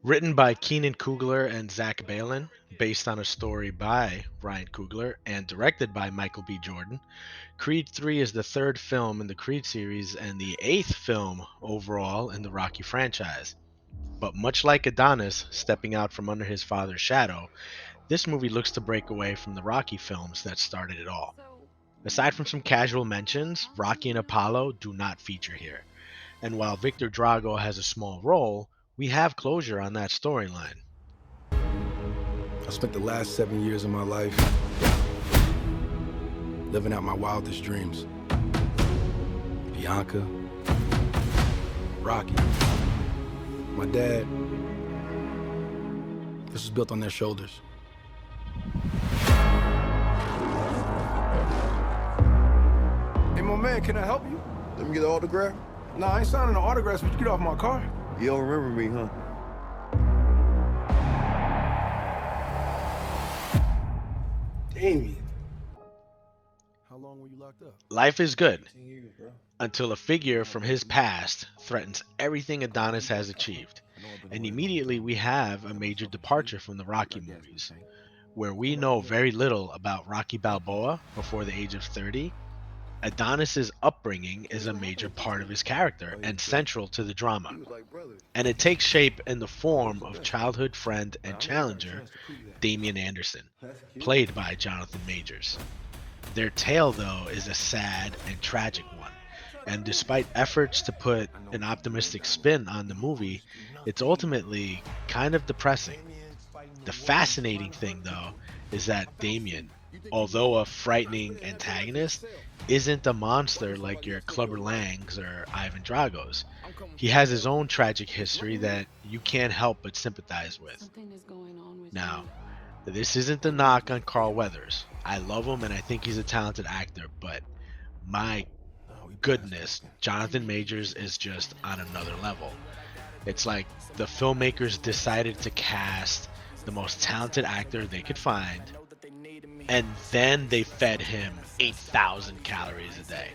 Written by Keenan Coogler and Zach Balin, based on a story by Ryan Coogler, and directed by Michael B. Jordan, Creed 3 is the third film in the Creed series and the eighth film overall in the Rocky franchise. But much like Adonis stepping out from under his father's shadow, this movie looks to break away from the Rocky films that started it all. Aside from some casual mentions, Rocky and Apollo do not feature here. And while Victor Drago has a small role, we have closure on that storyline. I spent the last 7 years of my life living out my wildest dreams. Bianca, Rocky, my dad. This was built on their shoulders. Hey, my man, can I help you? Let me get an autograph. Nah, I ain't signing no autographs, but you get off my car. You don't remember me, huh? Damien. How long were you locked up? Life is good 10 years, bro. until a figure from his past threatens everything Adonis has achieved. And immediately we have a major departure from the Rocky movies, where we know very little about Rocky Balboa before the age of 30. Adonis's upbringing is a major part of his character and central to the drama. He was like, brother. And it takes shape in the form of childhood friend and challenger Damian Anderson, played by Jonathan Majors. Their tale, though, is a sad and tragic one, and despite efforts to put an optimistic spin on the movie, it's ultimately kind of depressing. The fascinating thing, though, is that Damian, although a frightening antagonist, isn't a monster like your Clubber Langs or Ivan Dragos. He has his own tragic history that you can't help but sympathize with. Now, this isn't a knock on Carl Weathers. I love him and I think he's a talented actor, but my goodness, Jonathan Majors is just on another level. It's like the filmmakers decided to cast the most talented actor they could find, and then they fed him 8,000 calories a day.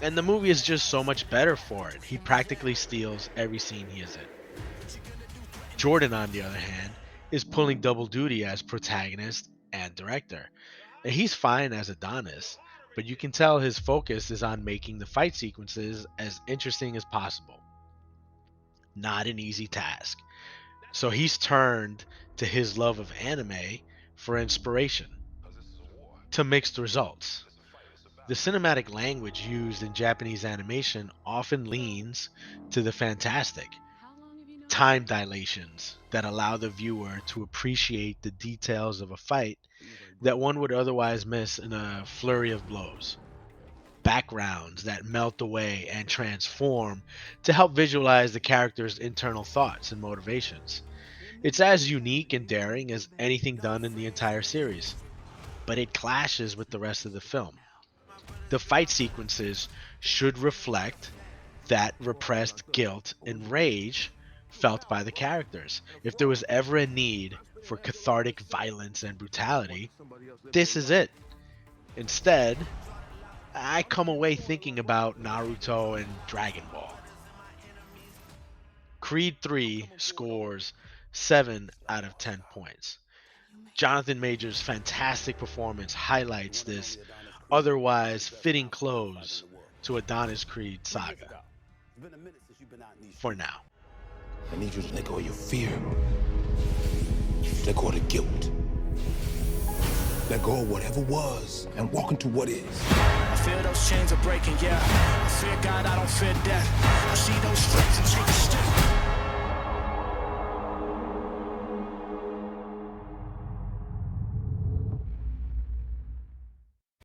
And the movie is just so much better for it. He practically steals every scene he is in. Jordan, on the other hand, is pulling double duty as protagonist and director. And he's fine as Adonis, but you can tell his focus is on making the fight sequences as interesting as possible. Not an easy task. So he's turned to his love of anime for inspiration, to mixed results. The cinematic language used in Japanese animation often leans to the fantastic. Time dilations that allow the viewer to appreciate the details of a fight that one would otherwise miss in a flurry of blows. Backgrounds that melt away and transform to help visualize the character's internal thoughts and motivations. It's as unique and daring as anything done in the entire series, but it clashes with the rest of the film. The fight sequences should reflect that repressed guilt and rage felt by the characters. If there was ever a need for cathartic violence and brutality, this is it. Instead, I come away thinking about Naruto and Dragon Ball. Creed 3 scores 7 out of 10 points. Jonathan Majors' fantastic performance highlights this otherwise fitting close to Adonis Creed saga. For now. I need you to let go of your fear. Let go of the guilt. Let go of whatever was and walk into what is. I feel those chains are breaking, yeah. I fear God, I don't fear death. I see those stripes and take a step.